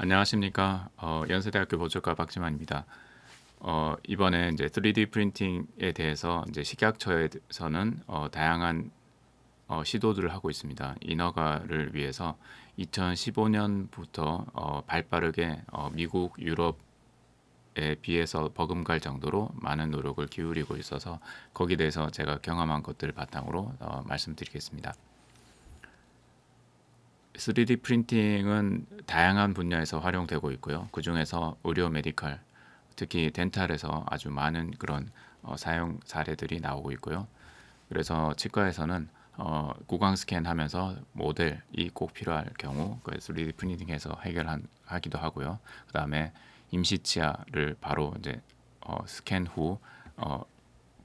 안녕하십니까. 연세대학교 보조과 박지만입니다. 이번에 이제 3D 프린팅에 대해서 이제 식약처에서는 다양한 시도들을 하고 있습니다. 인허가를 위해서 2015년부터 발빠르게 미국, 유럽에 비해서 버금갈 정도로 많은 노력을 기울이고 있어서 거기에 대해서 제가 경험한 것들을 바탕으로 말씀드리겠습니다. 3D 프린팅은 다양한 분야에서 활용되고 있고요. 그중에서 의료 메디컬, 특히 덴탈에서 아주 많은 그런 사용 사례들이 나오고 있고요. 그래서 치과에서는 구강 스캔하면서 모델이 꼭 필요할 경우 3D 프린팅해서 하기도 하고요. 그다음에 임시치아를 바로 이제 스캔 후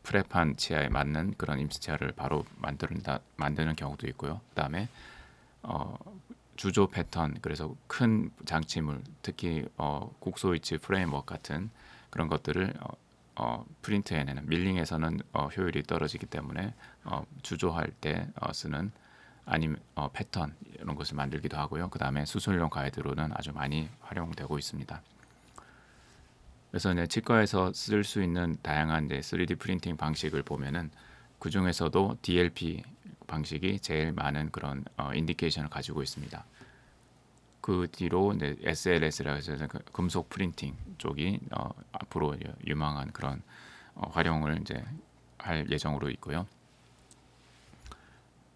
프랩한 치아에 맞는 그런 임시치아를 바로 만드는 경우도 있고요. 그다음에 어, 주조 패턴, 그래서 큰 장치물, 특히 국소이치 프레임워크 같은 그런 것들을 프린트해내는, 밀링에서는 효율이 떨어지기 때문에 주조할 때 쓰는, 아니면 패턴 이런 것을 만들기도 하고요. 그 다음에 수술용 가이드로는 아주 많이 활용되고 있습니다. 그래서 이제 치과에서 쓸 수 있는 다양한 이제 3D 프린팅 방식을 보면은 그 중에서도 DLP 방식이 제일 많은 그런 인디케이션을 가지고 있습니다. 그 뒤로 이제 SLS라고 해서 그 금속 프린팅 쪽이 앞으로 유망한 그런 활용을 이제 할 예정으로 있고요.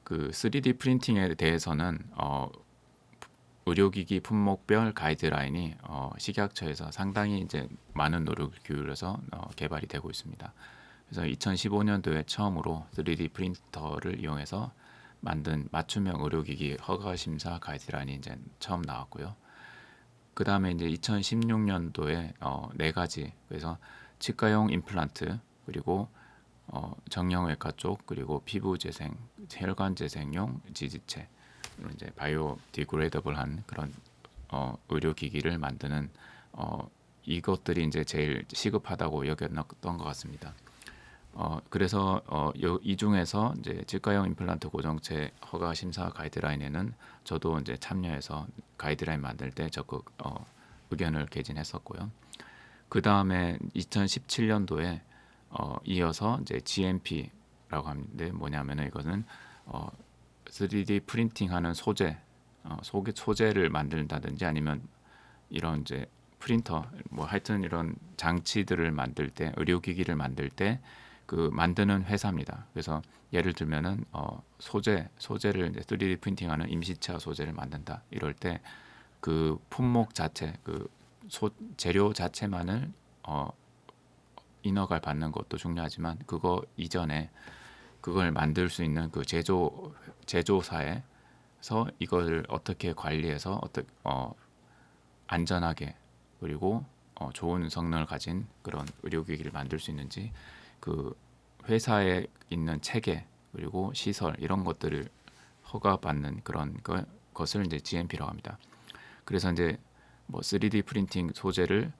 그 3D 프린팅에 대해서는 의료기기 품목별 가이드라인이 식약처에서 상당히 이제 많은 노력을 기울여서 개발이 되고 있습니다. 그래서 2015년도에 처음으로 3D 프린터를 이용해서 만든 맞춤형 의료기기 허가 심사 가이드라인이 이제 처음 나왔고요. 그 다음에 이제 2016년도에 네 가지, 그래서 치과용 임플란트, 그리고 정형외과 쪽, 그리고 피부 재생, 혈관 재생용 지지체, 이제 바이오 디그레이더블한 그런 의료기기를 만드는 이것들이 이제 제일 시급하다고 여겼던 것 같습니다. 그래서 이 중에서 이제 치과용 임플란트 고정체 허가 심사 가이드라인에는 저도 이제 참여해서 가이드라인 만들 때 적극 의견을 개진했었고요. 그 다음에 2017년도에 이어서 이제 GMP라고 하는데, 뭐냐면은 이거는 3D 프린팅하는 소재를 만든다든지, 아니면 이런 이제 프린터, 뭐 하여튼 이런 장치들을 만들 때, 의료기기를 만들 때 그 만드는 회사입니다. 그래서 예를 들면은 소재를 이제 3D 프린팅하는 임시차 소재를 만든다. 이럴 때 그 품목 자체, 재료 자체만을 인허가를 받는 것도 중요하지만, 그거 이전에 그걸 만들 수 있는 그 제조사에서 이걸 어떻게 관리해서 어떻게 안전하게, 그리고 좋은 성능을 가진 그런 의료기기를 만들 수 있는지, 그 회사에 있는 체계, 그리고 시설, 이런 것들을 허가받는 그런 것을 이제 GMP라고 합니다. 그래서 이제 뭐 3D 프린팅 소재를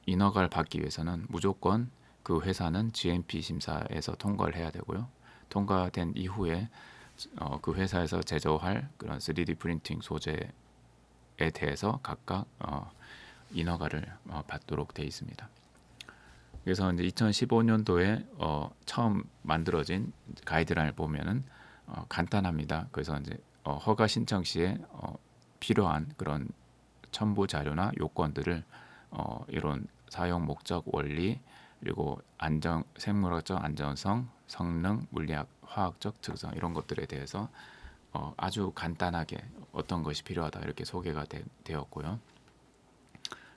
인허가를 받기 위해서는 무조건 그 회사는 GMP 심사에서 통과를 해야 되고요. 통과된 이후에 그 회사에서 제조할 그런 3D 프린팅 소재에 대해서 각각 인허가를 받도록 되어 있습니다. 그래서 이제 2015년도에 처음 만들어진 가이드라인을 보면은 간단합니다. 그래서 이제 허가 신청 시에 필요한 그런 첨부 자료나 요건들을 이런 사용 목적, 원리, 그리고 생물학적 안전성, 성능, 물리학, 화학적 특성, 이런 것들에 대해서 아주 간단하게 어떤 것이 필요하다 이렇게 소개가 되었고요.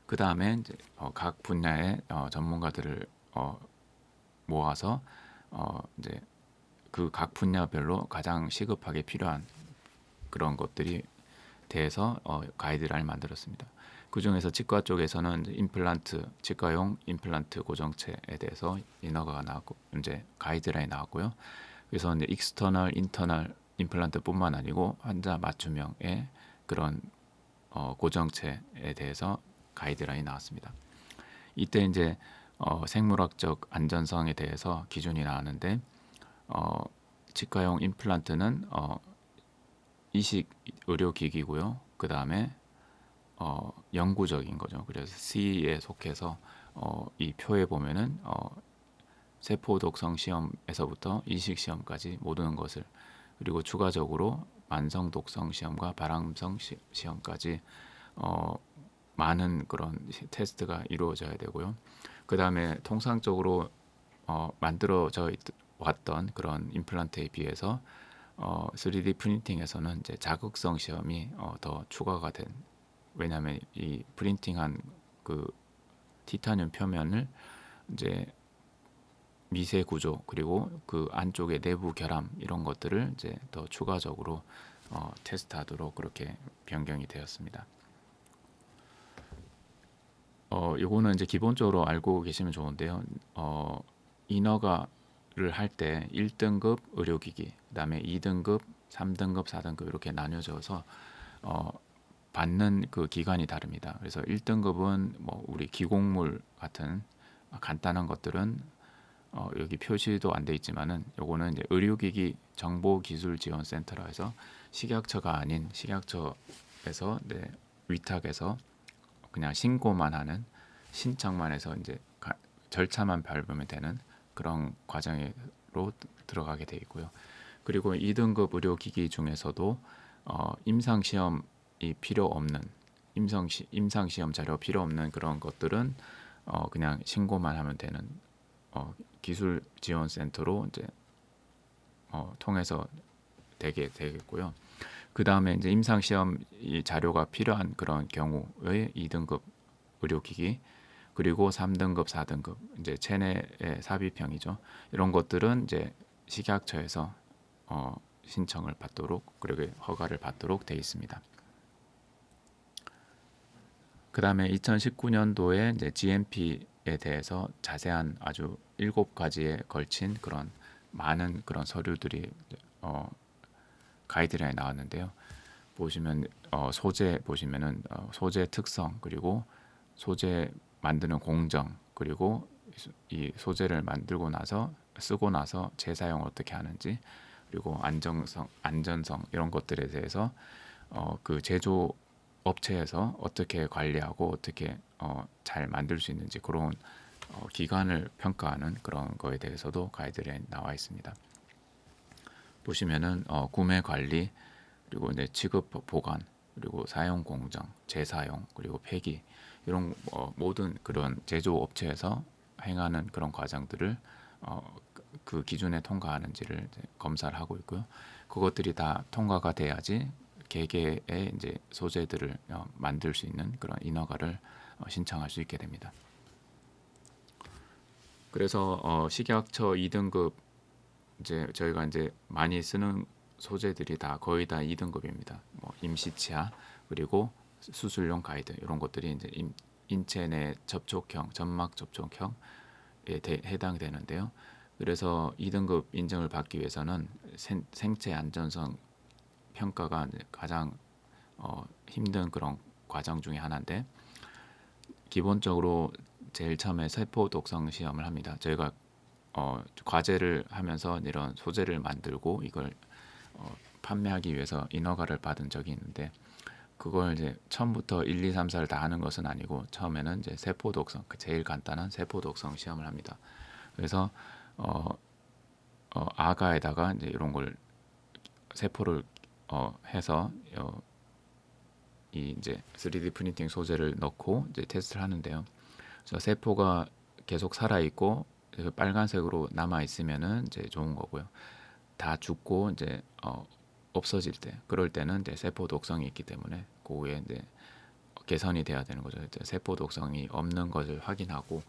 그 다음에 각 분야의 전문가들을 모아서 이제 그 각 분야별로 가장 시급하게 필요한 그런 것들이 대해서 가이드라인을 만들었습니다. 그 중에서 치과 쪽에서는 치과용 임플란트 고정체에 대해서 인허가가 나왔고, 이제 가이드라인이 나왔고요. 그래서 이제 익스터널, 인터널 임플란트뿐만 아니고 환자 맞춤형의 그런 고정체에 대해서 가이드라인이 나왔습니다. 이때 이제 생물학적 안전성에 대해서 기준이 나왔는데, 치과용 임플란트는 이식 의료기기고요. 그 다음에 영구적인 거죠. 그래서 C에 속해서 이 표에 보면은 세포 독성 시험에서부터 이식 시험까지 모든 것을, 그리고 추가적으로 만성 독성 시험과 발암성 시험까지 어, 많은 그런 테스트가 이루어져야 되고요. 그 다음에 통상적으로 만들어져 왔던 그런 임플란트에 비해서 3D 프린팅에서는 이제 자극성 시험이 더 추가가 된, 왜냐하면 이 프린팅한 그 티타늄 표면을 이제 미세 구조 그리고 그 안쪽의 내부 결함 이런 것들을 이제 더 추가적으로 테스트하도록 그렇게 변경이 되었습니다. 요거는 이제 기본적으로 알고 계시면 좋은데요. 인허가를 할 때 1등급 의료기기, 그다음에 2등급, 3등급, 4등급 이렇게 나뉘어져서 어, 받는 그 기간이 다릅니다. 그래서 1등급은 뭐 우리 기곡물 같은 간단한 것들은 여기 표시도 안 돼 있지만은 요거는 이제 의료기기 정보기술지원센터라 해서 식약처가 아닌 식약처에서 위탁해서 그냥 신고만 하는, 신청만 해서 이제 절차만 밟으면 되는 그런 과정으로 들어가게 돼 있고요. 그리고 2등급 의료기기 중에서도 임상 시험이 필요 없는, 임상 시험 자료 필요 없는 그런 것들은 그냥 신고만 하면 되는 기술지원센터로 이제 통해서 되게 되겠고요. 그 다음에 이제 임상 시험 이 자료가 필요한 그런 경우의 2등급 의료기기, 그리고 3등급, 4등급 이제 체내의 삽입형이죠. 이런 것들은 이제 식약처에서 신청을 받도록, 그리고 허가를 받도록 되어 있습니다. 그 다음에 2019년도에 이제 GMP에 대해서 자세한 아주 7가지에 걸친 그런 많은 그런 서류들이 가이드라인에 나왔는데요. 보시면 소재 보시면은 소재 특성, 그리고 소재 만드는 공정, 그리고 이 소재를 만들고 나서 쓰고 나서 재사용 어떻게 하는지, 그리고 안전성 이런 것들에 대해서 그 제조 업체에서 어떻게 관리하고 어떻게 잘 만들 수 있는지 그런 기간을 평가하는 그런 거에 대해서도 가이드라인 나와 있습니다. 보시면은 구매 관리, 그리고 이제 취급 보관, 그리고 사용 공정, 재사용, 그리고 폐기 이런 모든 그런 제조 업체에서 행하는 그런 과정들을 그 기준에 통과하는지를 검사를 하고 있고요. 그것들이 다 통과가 돼야지 개개의 이제 소재들을 만들 수 있는 그런 인허가를 신청할 수 있게 됩니다. 그래서 식약처 2등급 이제 저희가 이제 많이 쓰는 소재들이 다 거의 다 2등급입니다. 뭐 임시치아, 그리고 수술용 가이드 이런 것들이 이제 인체 내 접촉형, 점막 접촉형에 해당되는데요. 그래서 2등급 인정을 받기 위해서는 생체 안전성 평가가 가장 힘든 그런 과정 중에 하나인데, 기본적으로 제일 처음에 세포 독성 시험을 합니다. 저희가 과제를 하면서 이런 소재를 만들고 이걸 판매하기 위해서 인허가를 받은 적이 있는데, 그걸 이제 처음부터 1, 2, 3, 4를 다 하는 것은 아니고 처음에는 이제 세포 독성, 제일 간단한 세포 독성 시험을 합니다. 그래서 아가에다가 이제 이런 걸 세포를 해서 이 이제 3D 프린팅 소재를 넣고 이제 테스트를 하는데요. 그래서 세포가 계속 살아 있고 빨간색으로 남아 있으면은 이제 좋은 거고요. 다 죽고 이제 없어질 때, 그럴 때는 이제 세포 독성이 있기 때문에 그 후에 이제 개선이 돼야 되는 거죠. 이제 세포 독성이 없는 것을 확인하고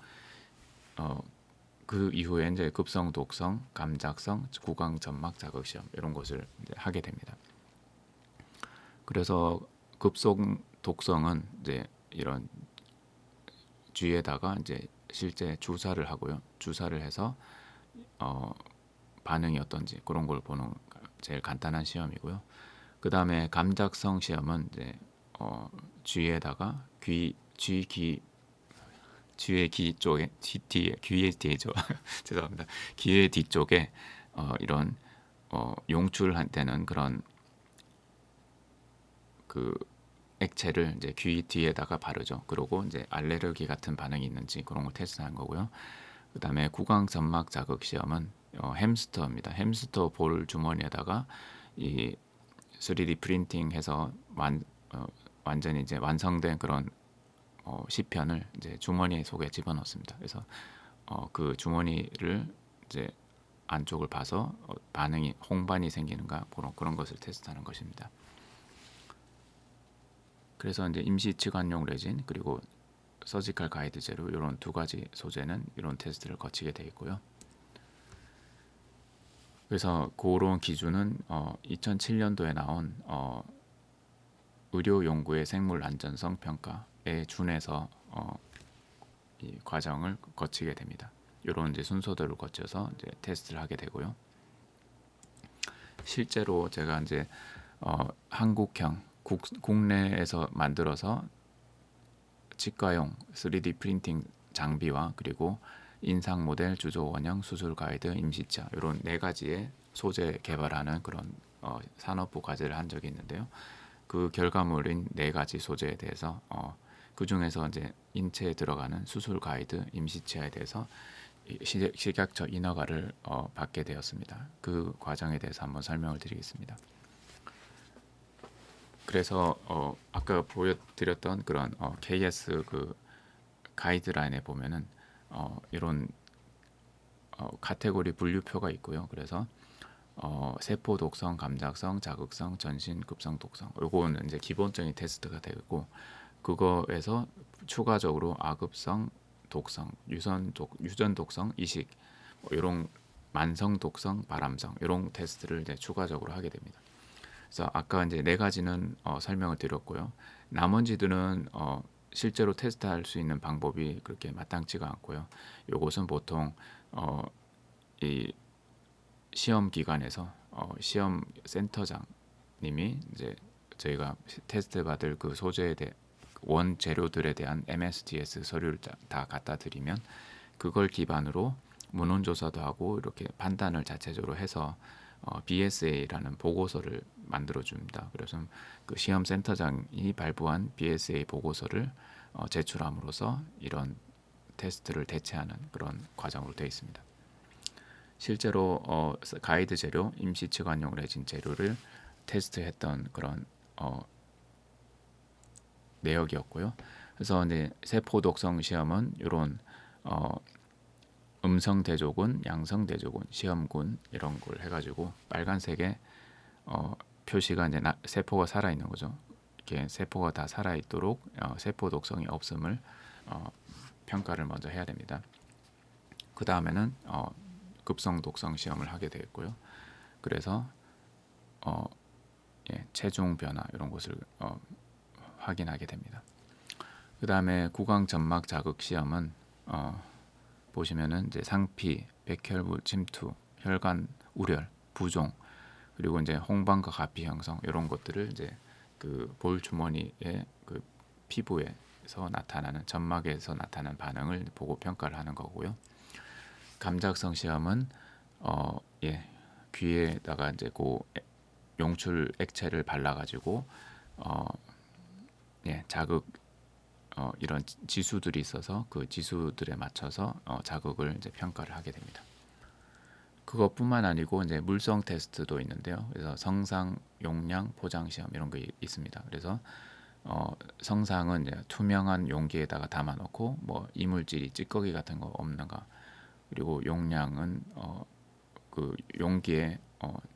그 이후에 이제 급성 독성, 감작성, 구강 점막 자극 시험 이런 것을 이제 하게 됩니다. 그래서 급성 독성은 이제 이런 쥐에다가 이제 실제 주사를 하고요. 주사를 해서 반응이 어떤지 그런 걸 보는 제일 간단한 시험이고요. 그 다음에 감작성 시험은 이제 쥐에다가 쥐의 귀 쪽에 뒤에 귀의 뒤에죠. 죄송합니다. 귀의 뒤쪽에 이런 용출되는 그런 그 액체를 이제 귀 뒤에다가 바르죠. 그리고 이제 알레르기 같은 반응이 있는지 그런 걸 테스트한 거고요. 그다음에 구강 점막 자극 시험은 햄스터입니다. 햄스터 볼 주머니에다가 이 3D 프린팅해서 완전히 이제 완성된 그런 시편을 이제 주머니 속에 집어넣습니다. 그래서 그 주머니를 이제 안쪽을 봐서 반응이 홍반이 생기는가 그런 것을 테스트하는 것입니다. 그래서 이제 임시 치관용 레진 그리고 서지컬 가이드 재료 이런 두 가지 소재는 이런 테스트를 거치게 되어 있고요. 그래서 그런 기준은 2007년도에 나온 의료 연구의 생물 안전성 평가에 준해서 이 과정을 거치게 됩니다. 이런 이제 순서들을 거쳐서 이제 테스트를 하게 되고요. 실제로 제가 이제 한국형 국내에서 만들어서 치과용 3D 프린팅 장비와 그리고 인상 모델, 주조 원형, 수술 가이드, 임시차 이런 네 가지의 소재 개발하는 그런 산업부 과제를 한 적이 있는데요. 그 결과물인 네 가지 소재에 대해서 그 중에서 이제 인체에 들어가는 수술 가이드, 임시치아에 대해서 식약처 인허가를 받게 되었습니다. 그 과정에 대해서 한번 설명을 드리겠습니다. 그래서 아까 보여드렸던 그런 KS 그 가이드라인에 보면은 이런 카테고리 분류표가 있고요. 그래서 세포 독성, 감작성, 자극성, 전신 급성 독성. 요거는 이제 기본적인 테스트가 되고 그거에서 추가적으로 아급성, 독성, 유전 독성, 이식 이런 만성 독성, 발암성 이런 테스트를 이제 추가적으로 하게 됩니다. 그래서 아까 이제 네 가지는 설명을 드렸고요. 나머지들은 실제로 테스트할 수 있는 방법이 그렇게 마땅치가 않고요. 이것은 보통 이 시험 기관에서 시험 센터장님이 이제 저희가 테스트 받을 그 소재에 대해 원 재료들에 대한 MSDS 서류를 다 갖다 드리면 그걸 기반으로 문헌 조사도 하고 이렇게 판단을 자체적으로 해서 BSA라는 보고서를 만들어 줍니다. 그래서 그 시험 센터장이 발부한 BSA 보고서를 제출함으로써 이런 테스트를 대체하는 그런 과정으로 되어 있습니다. 실제로 가이드 재료, 임시 치관용 레진 재료를 테스트했던 그런 내역이었고요. 그래서 이제 세포 독성 시험은 이런 음성 대조군, 양성 대조군, 시험군 이런 걸 해가지고 빨간색에 표시가 이제 세포가 살아 있는 거죠. 이렇게 세포가 다 살아 있도록 세포 독성이 없음을 평가를 먼저 해야 됩니다. 그 다음에는 급성 독성 시험을 하게 되겠고요. 그래서 체중 변화 이런 것을 확인하게 됩니다. 그 다음에 구강 점막 자극 시험은 보시면은 이제 상피, 백혈구 침투, 혈관 우렬, 부종 그리고 이제 홍반과 가피 형성 이런 것들을 이제 그 볼 주머니의 그 피부에서 나타나는 점막에서 나타나는 반응을 보고 평가를 하는 거고요. 감작성 시험은 귀에다가 이제 그 용출 액체를 발라가지고 자극 이런 지수들이 있어서 그 지수들에 맞춰서 자극을 이제 평가를 하게 됩니다. 그것뿐만 아니고 이제 물성 테스트도 있는데요. 그래서 성상, 용량, 포장 시험 이런 게 있습니다. 그래서 성상은 이제 투명한 용기에다가 담아놓고 뭐 이물질이 찌꺼기 같은 거 없는가, 그리고 용량은 그 용기에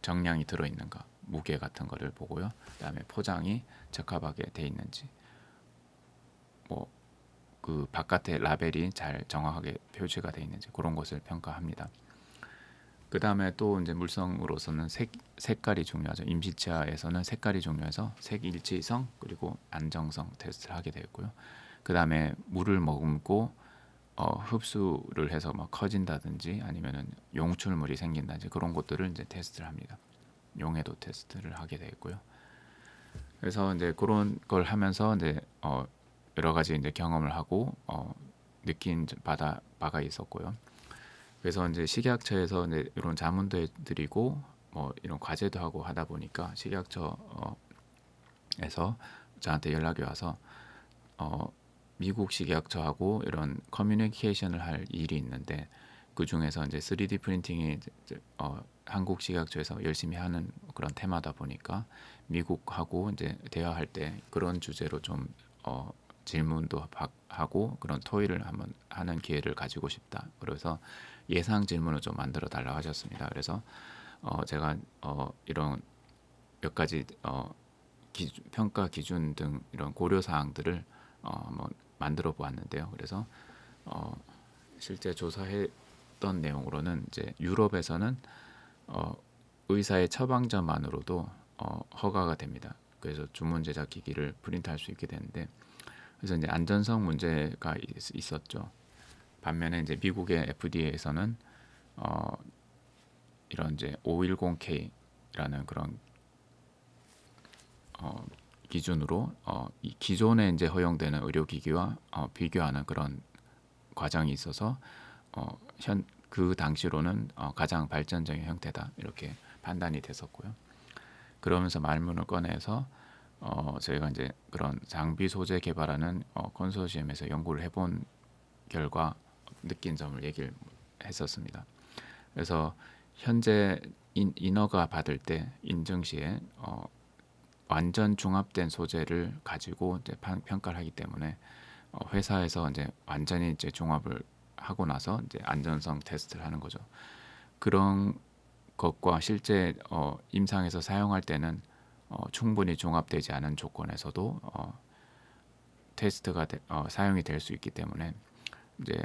정량이 들어있는가, 무게 같은 거를 보고요. 그다음에 포장이 적합하게 돼 있는지, 뭐 그 바깥에 라벨이 잘 정확하게 표시가 돼 있는지 그런 것을 평가합니다. 그 다음에 또 이제 물성으로서는 색깔이 중요하죠. 임시치아에서는 색깔이 중요해서 색일치성 그리고 안정성 테스트를 하게 되었고요. 그 다음에 물을 머금고 흡수를 해서 막 커진다든지 아니면은 용출물이 생긴다든지 그런 것들을 이제 테스트를 합니다. 용해도 테스트를 하게 되었고요. 그래서 이제 그런 걸 하면서 이제 여러 가지 이제 경험을 하고 느낀 바가 있었고요. 그래서 이제 식약처에서 이제 이런 자문도 드리고 뭐 이런 과제도 하고 하다 보니까 식약처에서 저한테 연락이 와서 미국 식약처하고 이런 커뮤니케이션을 할 일이 있는데 그 중에서 이제 3D 프린팅이 한국 식약처에서 열심히 하는 그런 테마다 보니까 미국하고 이제 대화할 때 그런 주제로 좀 질문도 하고 그런 토의를 한번 하는 기회를 가지고 싶다. 그래서 예상 질문을 좀 만들어 달라고 하셨습니다. 그래서 제가 이런 몇 가지 평가 기준 등 이런 고려 사항들을 한번 만들어 보았는데요. 그래서 실제 조사했던 내용으로는 이제 유럽에서는 의사의 처방전만으로도 허가가 됩니다. 그래서 주문 제작 기기를 프린트할 수 있게 되는데 그래서 이제 안전성 문제가 있었죠. 반면에 이제 미국의 FDA에서는 이런 이제 510K라는 그런 기준으로 이 기존에 이제 허용되는 의료기기와 비교하는 그런 과정이 있어서 그 당시로는 가장 발전적인 형태다 이렇게 판단이 됐었고요. 그러면서 말문을 꺼내서 저희가 이제 그런 장비 소재 개발하는 컨소시엄에서 연구를 해본 결과 느낀 점을 얘기를 했었습니다. 그래서 현재 인허가 받을 때 인증 시에 완전 중합된 소재를 가지고 이제 평가를 하기 때문에 회사에서 이제 완전히 이제 종합을 하고 나서 이제 안전성 테스트를 하는 거죠. 그런 것과 실제 임상에서 사용할 때는 충분히 종합되지 않은 조건에서도 테스트가 사용이 될 수 있기 때문에 이제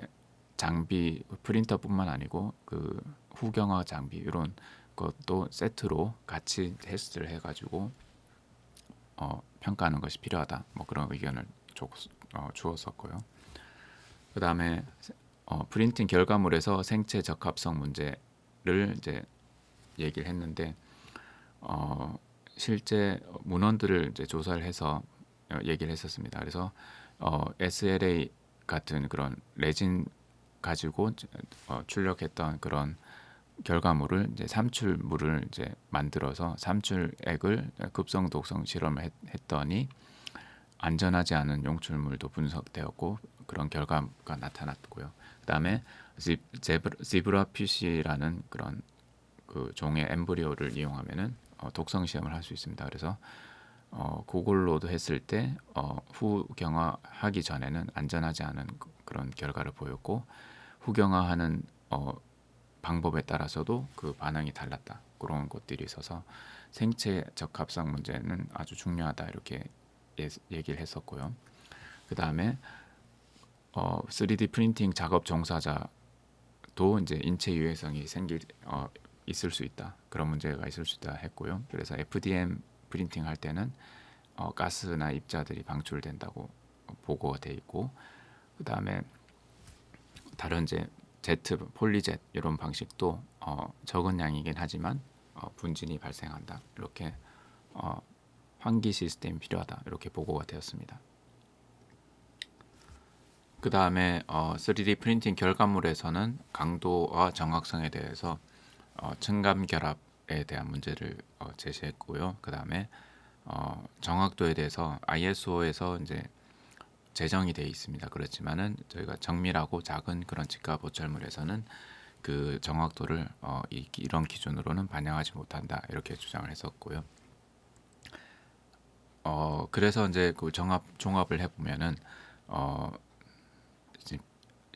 장비 프린터뿐만 아니고 그 후경화 장비 이런 것도 세트로 같이 테스트를 해가지고 평가하는 것이 필요하다. 뭐 그런 의견을 주었었고요. 그 다음에 프린팅 결과물에서 생체 적합성 문제를 이제 얘기를 했는데 실제 문헌들을 이제 조사를 해서 얘기를 했었습니다. 그래서 SLA 같은 그런 레진 가지고 출력했던 그런 결과물을 이제 삼출물을 이제 만들어서 삼출액을 급성 독성 실험을 했더니 안전하지 않은 용출물도 분석되었고 그런 결과가 나타났고요. 그다음에 지브라피쉬라는 그런 그 종의 엠브리오를 이용하면은 독성 시험을 할 수 있습니다. 그래서 그걸로도 했을 때 후경화하기 전에는 안전하지 않은 그런 결과를 보였고 후경화하는 방법에 따라서도 그 반응이 달랐다. 그런 것들이 있어서 생체 적합성 문제는 아주 중요하다 이렇게 얘기를 했었고요. 그 다음에 3D 프린팅 작업 종사자도 이제 인체 유해성이 있을 수 있다. 그런 문제가 있을 수 있다 했고요. 그래서 FDM 프린팅 할 때는 가스나 입자들이 방출된다고 보고가 돼 있고 그 다음에 다른 이제 폴리젯 이런 방식도 적은 양이긴 하지만 분진이 발생한다. 이렇게 환기 시스템이 필요하다. 이렇게 보고가 되었습니다. 그 다음에 3D 프린팅 결과물에서는 강도와 정확성에 대해서 층간 결합에 대한 문제를 제시했고요. 그 다음에 정확도에 대해서 ISO에서 이제 제정이 되어 있습니다. 그렇지만은 저희가 정밀하고 작은 그런 직화 보철물에서는 그 정확도를 이런 기준으로는 반영하지 못한다 이렇게 주장을 했었고요. 그래서 이제 그 종합을 해보면은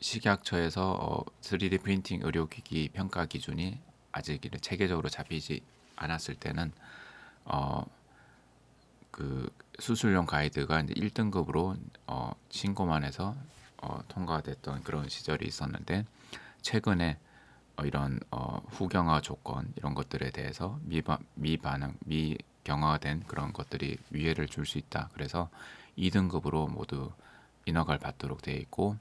식약처에서 3D 프린팅 의료기기 평가 기준이 아직 체계적으로 잡히지 않았을 때는 그 수술용 가이드가 이제 1등급으로 신고만 해서 통과됐던 그런 시절이 있었는데 최근에 이런 후경화 조건 이런 것들에 대해서 미경화된 그런 것들이 위해를 줄 수 있다. 그래서 2등급으로 모두 인허가를 받도록 되어 있고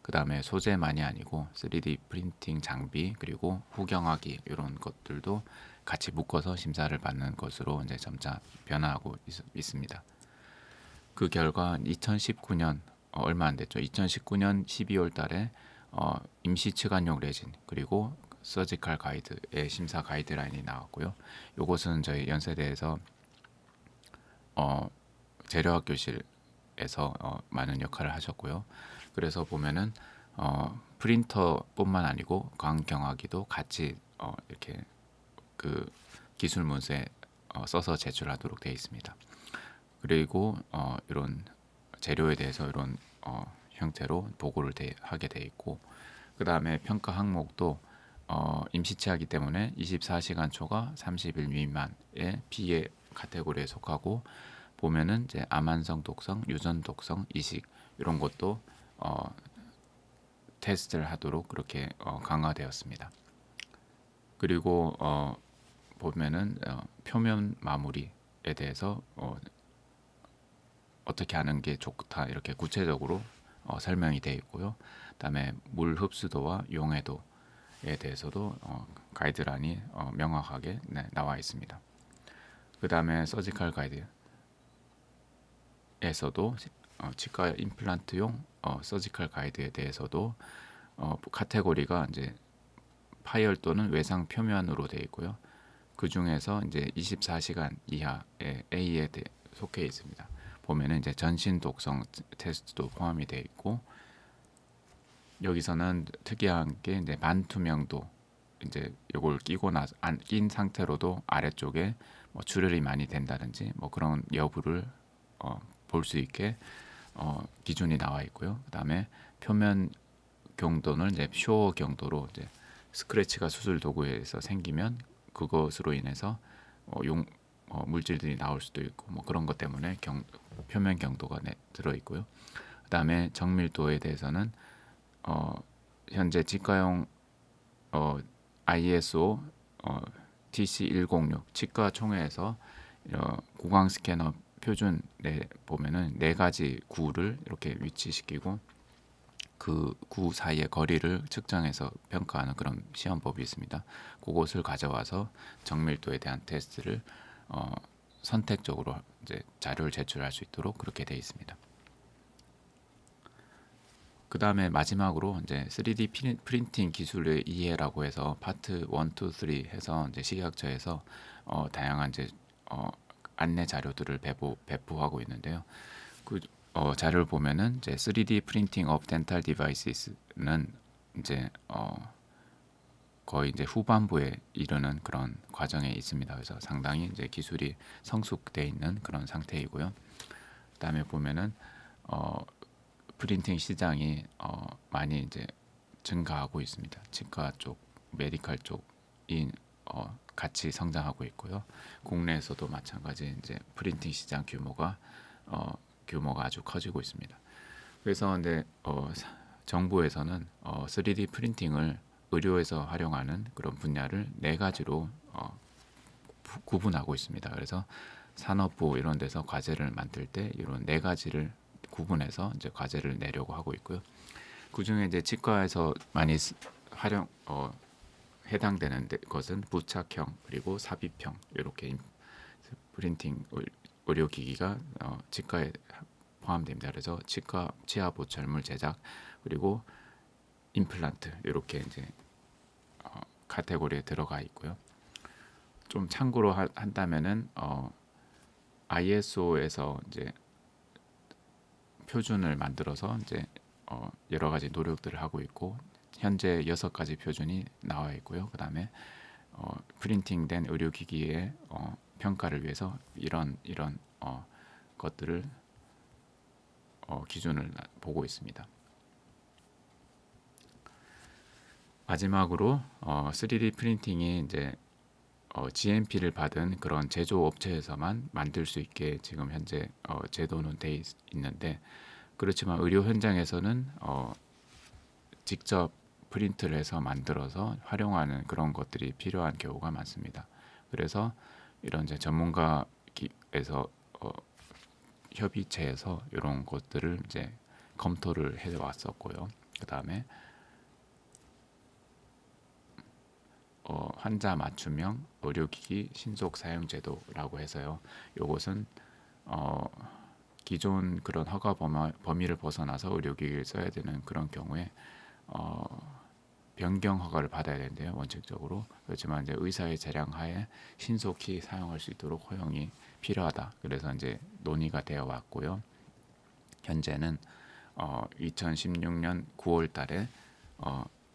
그 다음에 소재만이 아니고 3D 프린팅 장비 그리고 후경화기 이런 것들도 같이 묶어서 심사를 받는 것으로 이제 점차 변화하고 있습니다. 그 결과 2019년 얼마 안 됐죠. 2019년 12월 달에 임시 치관용 레진 그리고 서지컬 가이드의 심사 가이드라인이 나왔고요. 이것은 저희 연세대에서 재료학 교실에서 많은 역할을 하셨고요. 그래서 보면은 프린터뿐만 아니고 광경하기도 같이 이렇게 그 기술 문서에 써서 제출하도록 되어 있습니다. 그리고 이런 재료에 대해서 이런 형태로 보고를 하게 돼 있고, 그 다음에 평가 항목도 임시치하기 때문에 24시간 초과 30일 미만의 B의 카테고리에 속하고, 보면은 이제 암환성 독성, 유전 독성, 이식 이런 것도 테스트를 하도록 그렇게 강화되었습니다. 그리고 보면은 표면 마무리에 대해서 어떻게 하는 게 좋다 이렇게 구체적으로 설명이 되어 있고요. 그다음에 물 흡수도와 용해도에 대해서도 가이드란이 명확하게 나와 있습니다. 그다음에 서지컬 가이드에서도 치과 임플란트용 서지컬 가이드에 대해서도 카테고리가 이제 파열 또는 외상 표면으로 되어 있고요. 그 중에서 이제 24시간 이하의 A에 속해 있습니다. 보면은 이제 전신 독성 테스트도 포함이 되어 있고, 여기서는 특이한 게 이제 반투명도, 이제 이걸 끼고 나서 안 낀 상태로도 아래쪽에 뭐 출혈이 많이 된다든지 뭐 그런 여부를 볼 수 있게 기준이 나와 있고요. 그다음에 표면 경도는 이제 쇼어 경도로, 이제 스크래치가 수술 도구에서 생기면 그것으로 인해서 물질들이 나올 수도 있고 뭐 그런 것 때문에 표면 경도가 들어 있고요. 그다음에 정밀도에 대해서는 현재 치과용 ISO TC106 치과 총회에서 구강 스캐너 표준에 보면은 네 가지 구를 이렇게 위치시키고 그 구 사이의 거리를 측정해서 평가하는 그런 시험법이 있습니다. 그것을 가져와서 정밀도에 대한 테스트를 선택적으로 이제 자료를 제출할 수 있도록 그렇게 되어 있습니다. 그 다음에 마지막으로 이제 3D 프린팅 기술의 이해라고 해서 파트 1, 2, 3 해서 이제 식약처에서 다양한 이제 안내 자료들을 배포하고 있는데요. 그 자료를 보면은 이제 3D 프린팅 of dental devices는 이제 거의 이제 후반부에 이르는 그런 과정에 있습니다. 그래서 상당히 이제 기술이 성숙돼 있는 그런 상태이고요. 그다음에 보면은 프린팅 시장이 많이 이제 증가하고 있습니다. 치과 쪽, 메디컬 쪽이 같이 성장하고 있고요. 국내에서도 마찬가지 이제 프린팅 시장 규모가 아주 커지고 있습니다. 그래서 근데 정부에서는 3D 프린팅을 의료에서 활용하는 그런 분야를 네 가지로 구분하고 있습니다. 그래서 산업부 이런 데서 과제를 만들 때 이런 네 가지를 구분해서 이제 과제를 내려고 하고 있고요. 그 중에 이제 치과에서 많이 활용 해당되는 것은 부착형 그리고 삽입형 이렇게 프린팅 의료기기가 치과에 포함됩니다. 그래서 치아 보철물 제작 그리고 임플란트 이렇게 이제 카테고리에 들어가 있고요. 좀 참고로 한다면은 ISO에서 이제 표준을 만들어서 이제 여러 가지 노력들을 하고 있고, 현재 6가지 표준이 나와 있고요. 그다음에 프린팅된 의료기기의 평가를 위해서 이런 것들을 기준을 보고 있습니다. 마지막으로 3D 프린팅이 이제 GMP를 받은 그런 제조 업체에서만 만들 수 있게 지금 현재 제도는 돼 있는데, 그렇지만 의료 현장에서는 직접 프린트를 해서 만들어서 활용하는 그런 것들이 필요한 경우가 많습니다. 그래서 이런 이제 전문가에서 협의체에서 이런 것들을 이제 검토를 해 왔었고요. 그 다음에 환자 맞춤형 의료기기 신속 사용 제도라고 해서요. 이것은 기존 그런 허가 범위를 벗어나서 의료기기를 써야 되는 그런 경우에 변경 허가를 받아야 되는데요. 원칙적으로. 그렇지만 이제 의사의 재량하에 신속히 사용할 수 있도록 허용이 필요하다. 그래서 이제 논의가 되어 왔고요. 현재는 2016년 9월 달에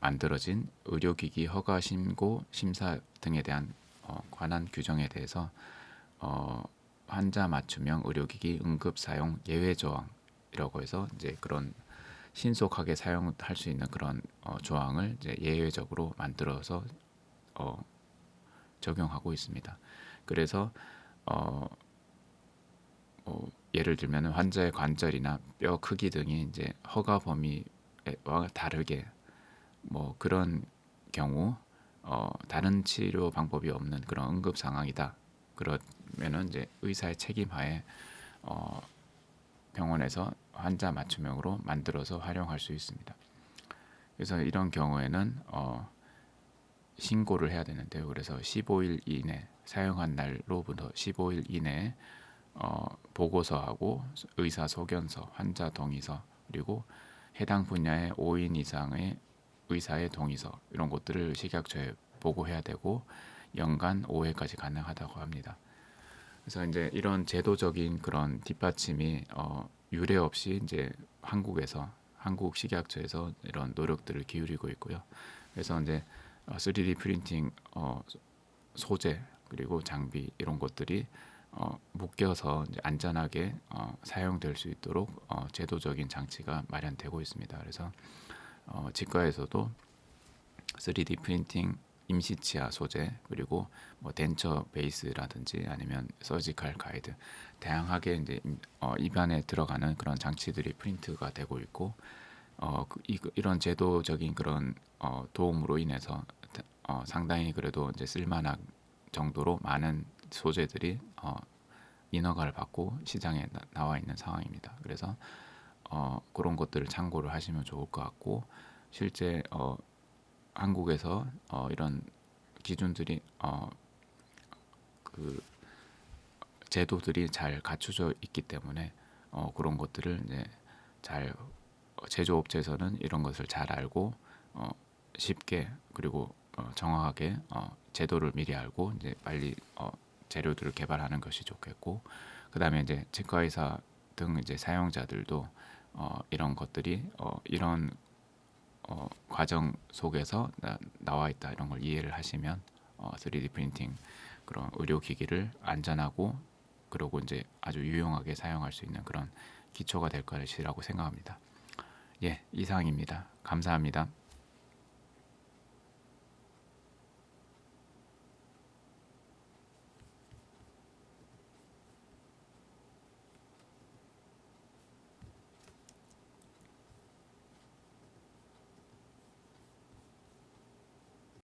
만들어진 의료기기 허가 신고 심사 등에 대한 관한 규정에 대해서 환자 맞춤형 의료기기 응급 사용 예외 조항이라고 해서 이제 그런 신속하게 사용할 수 있는 그런 조항을 이제 예외적으로 만들어서 적용하고 있습니다. 그래서 예를 들면 환자의 관절이나 뼈 크기 등이 이제 허가 범위와 다르게 뭐 그런 경우 다른 치료 방법이 없는 그런 응급 상황이다. 그러면은 이제 의사의 책임하에 병원에서 환자 맞춤형으로 만들어서 활용할 수 있습니다. 그래서 이런 경우에는 신고를 해야 되는데요. 그래서 15일 이내 사용한 날로부터 15일 이내에 보고서하고 의사 소견서, 환자 동의서 그리고 해당 분야의 5인 이상의 의사의 동의서 이런 것들을 식약처에 보고해야 되고 연간 5회까지 가능하다고 합니다. 그래서 이제 이런 제도적인 그런 뒷받침이 유례 없이 이제 한국 식약처에서 이런 노력들을 기울이고 있고요. 그래서 이제 3D 프린팅 소재 그리고 장비 이런 것들이 묶여서 이제 안전하게 사용될 수 있도록 제도적인 장치가 마련되고 있습니다. 그래서 치과에서도 3D 프린팅 임시치아 소재 그리고 뭐 덴처 베이스라든지 아니면 서지컬 가이드 다양하게 이제 입안에 들어가는 그런 장치들이 프린트가 되고 있고 이런 제도적인 그런 도움으로 인해서 상당히 그래도 이제 쓸만한 정도로 많은 소재들이 인허가를 받고 시장에 나와 있는 상황입니다. 그래서 그런 것들을 참고를 하시면 좋을 것 같고 실제 한국에서 이런 기준들이 그 제도들이 잘 갖춰져 있기 때문에 그런 것들을 이제 잘 제조업체에서는 이런 것을 잘 알고 쉽게 그리고 정확하게 제도를 미리 알고 이제 빨리 재료들을 개발하는 것이 좋겠고 그다음에 이제 치과의사 등 이제 사용자들도 이런 것들이 이런 과정 속에서 나와 있다 이런 걸 이해를 하시면 3D 프린팅 그런 의료기기를 안전하고 그리고 이제 아주 유용하게 사용할 수 있는 그런 기초가 될 것이라고 생각합니다. 예, 이상입니다. 감사합니다.